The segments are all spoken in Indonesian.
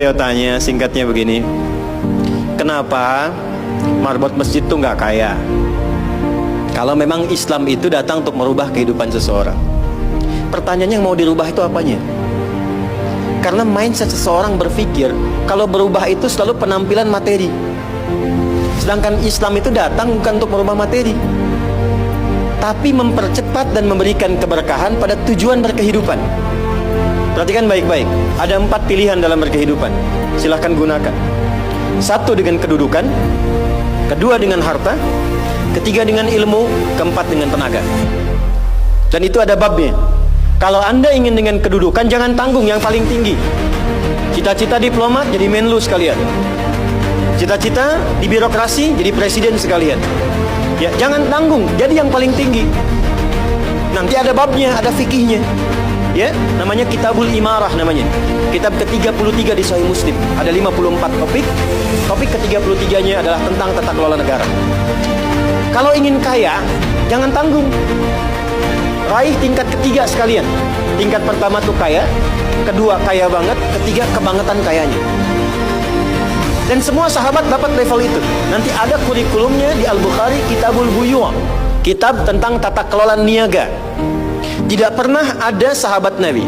Saya tanya singkatnya begini, kenapa marbot masjid itu nggak kaya? Kalau memang Islam itu datang untuk merubah kehidupan seseorang, pertanyaannya yang mau dirubah itu apanya? Karena mindset seseorang berpikir kalau berubah itu selalu penampilan materi, sedangkan Islam itu datang bukan untuk merubah materi, tapi mempercepat dan memberikan keberkahan pada tujuan berkehidupan. Perhatikan baik-baik, ada 4 pilihan dalam berkehidupan, silahkan gunakan. 1 dengan kedudukan, 2 dengan harta, 3 dengan ilmu, 4 dengan tenaga. Dan itu ada babnya. Kalau Anda ingin dengan kedudukan, jangan tanggung yang paling tinggi. Cita-cita diplomat jadi menlu sekalian, cita-cita di birokrasi jadi presiden sekalian. Ya, jangan tanggung, jadi yang paling tinggi. Nanti ada babnya, ada fikihnya. Ya, namanya Kitabul Imarah namanya. Kitab ke-33 di Sahih Muslim. Ada 54 topik. Topik ke-33-nya adalah tentang tata kelola negara. Kalau ingin kaya, jangan tanggung. Raih tingkat ketiga sekalian. Tingkat pertama tuh kaya, kedua kaya banget, ketiga kebangetan kayanya. Dan semua sahabat dapat level itu. Nanti ada kurikulumnya di Al-Bukhari, Kitabul Buyu', kitab tentang tata kelola niaga. Tidak pernah ada sahabat Nabi,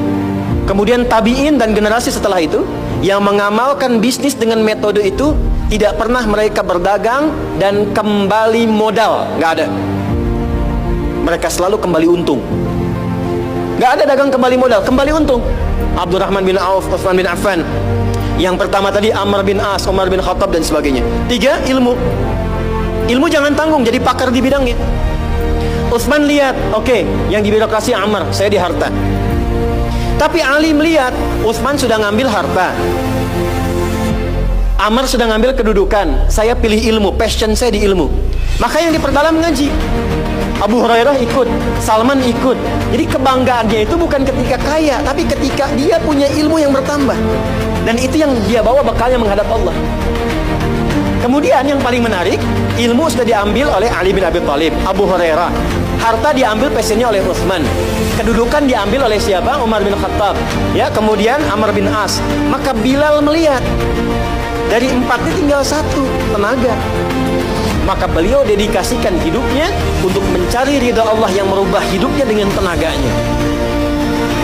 kemudian tabi'in dan generasi setelah itu yang mengamalkan bisnis dengan metode itu. Tidak pernah mereka berdagang dan kembali modal, nggak ada. Mereka selalu kembali untung. Nggak ada dagang kembali modal, kembali untung. Abdurrahman bin Auf, Utsman bin Affan. Yang pertama tadi Amr bin As, Umar bin Khattab dan sebagainya. 3, ilmu. Ilmu jangan tanggung, jadi pakar di bidangnya. Utsman lihat, oke, yang di birokrasi Amr, saya di harta. Tapi Ali melihat, Utsman sudah ngambil harta, Amr sudah ngambil kedudukan, saya pilih ilmu, passion saya di ilmu. Maka yang diperdalam ngaji. Abu Hurairah ikut, Salman ikut. Jadi kebanggaannya itu bukan ketika kaya, tapi ketika dia punya ilmu yang bertambah. Dan itu yang dia bawa bekalnya menghadap Allah. Kemudian yang paling menarik, ilmu sudah diambil oleh Ali bin Abi Thalib, Abu Hurairah. Harta diambil passionnya oleh Utsman. Kedudukan diambil oleh siapa? Umar bin Khattab. Ya, kemudian Amr bin As. Maka Bilal melihat dari 4 ini tinggal 1, tenaga. Maka beliau dedikasikan hidupnya untuk mencari ridha Allah yang merubah hidupnya dengan tenaganya.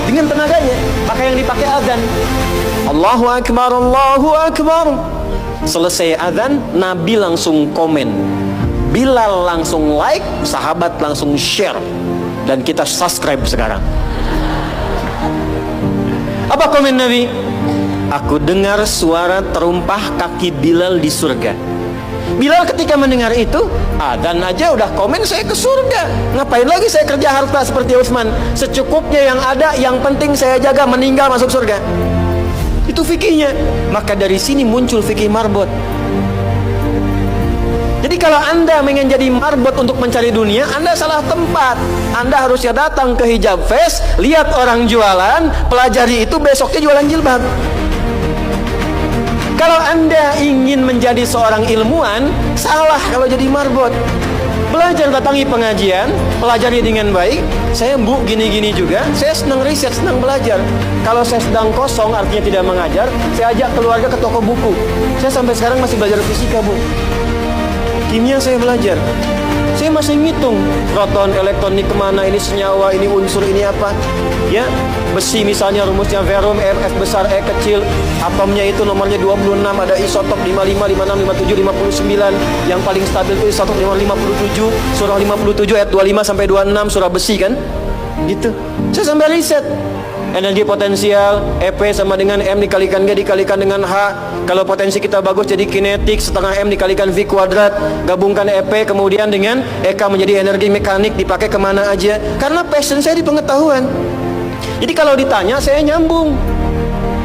Dengan tenaganya, maka yang dipakai azan. Allahu Akbar, Allahu Akbar. Selesai azan, Nabi langsung komen, Bilal langsung like, sahabat langsung share, dan kita subscribe sekarang. Apa komen Nabi? Aku dengar suara terumpah kaki Bilal di surga. Bilal ketika mendengar itu, adzan aja udah komen saya ke surga. Ngapain lagi saya kerja harta seperti Utsman? Secukupnya yang ada, yang penting saya jaga, meninggal masuk surga. Itu fikihnya. Maka dari sini muncul fikih marbot. Jadi kalau Anda ingin jadi marbot untuk mencari dunia, Anda salah tempat. Anda harusnya datang ke Hijab Fest, lihat orang jualan, pelajari itu, besoknya jualan jilbab. Kalau Anda ingin menjadi seorang ilmuwan, salah kalau jadi marbot. Belajar, datangi pengajian, pelajari dengan baik. Saya Bu gini-gini juga, saya senang riset, senang belajar. Kalau saya sedang kosong, artinya tidak mengajar, saya ajak keluarga ke toko buku. Saya sampai sekarang masih belajar fisika Bu. Kimia saya belajar. Saya masih ngitung proton, elektron, ini kemana, ini senyawa, ini unsur, ini apa. Ya, besi misalnya rumusnya verum, F besar, E kecil. Atomnya itu nomornya 26, ada isotop 55, 56, 57, 59. Yang paling stabil itu isotop nomor 57. Surah 57 ayat 25 sampai 26, surah besi kan. Gitu. Saya sampai riset. Energi potensial, EP sama dengan M dikalikan G dikalikan dengan H. Kalau potensi kita bagus jadi kinetik, setengah M dikalikan V kuadrat. Gabungkan EP kemudian dengan EK menjadi energi mekanik, dipakai kemana aja. Karena passion saya di pengetahuan. Jadi kalau ditanya saya nyambung.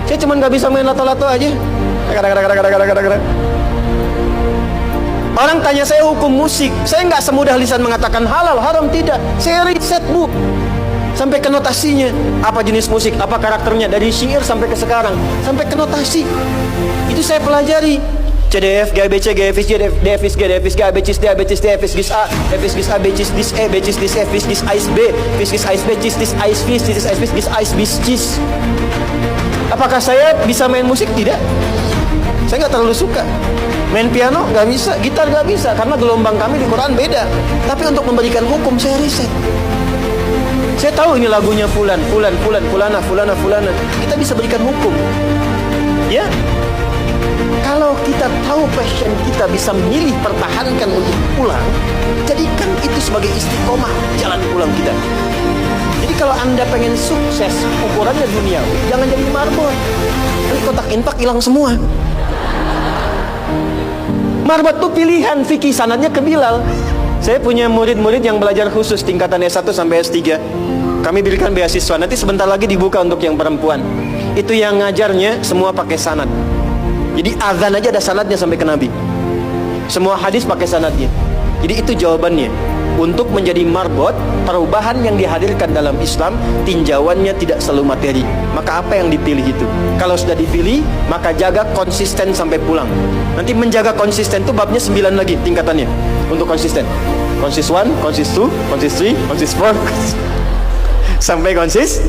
Saya cuma gak bisa main lato-lato aja. Orang tanya saya hukum musik, saya nggak semudah lisan mengatakan halal, haram, tidak. Saya riset Bu, sampai ke notasinya, apa jenis musik, apa karakternya, dari syair sampai ke sekarang, sampai ke notasi. Itu saya pelajari. CDF, GABC, GFIS, DFIS, G, DFIS, G, ABCIS, D, ABCIS, D, FIS, GIS A, FIS, GIS A, BCIS, DIS E, BCIS, DIS F, FIS, GIS AIS B, FIS, GIS AIS B, CIS, DIS AIS FIS, CIS AIS FIS, GIS AIS BIS CIS. Apakah saya bisa main musik? Tidak. Saya nggak terlalu suka. Main piano nggak bisa, gitar nggak bisa, karena gelombang kami di Quran beda. Tapi untuk memberikan hukum saya riset. Saya tahu ini lagunya fulan, fulana. Kita bisa berikan hukum. Ya. Kalau kita tahu passion kita, bisa milih, pertahankan untuk pulang, jadikan itu sebagai istiqomah jalan pulang kita. Jadi kalau Anda pengen sukses, ukurannya duniawi, jangan jadi marbot. Nanti kotak infak hilang semua. Marbot itu pilihan, fikih sanadnya ke Bilal. Saya punya murid-murid yang belajar khusus tingkatan S1 sampai S3. Kami berikan beasiswa, nanti sebentar lagi dibuka untuk yang perempuan. Itu yang ngajarnya semua pakai sanad. Jadi azan aja ada sanadnya sampai ke Nabi. Semua hadis pakai sanadnya. Jadi itu jawabannya. Untuk menjadi marbot, perubahan yang dihadirkan dalam Islam, tinjauannya tidak selalu materi. Maka apa yang dipilih itu? Kalau sudah dipilih, maka jaga konsisten sampai pulang. Nanti menjaga konsisten itu babnya 9 lagi tingkatannya. Untuk konsisten. Konsis 1, konsis 2, konsis 3, konsis 4 sampai konsis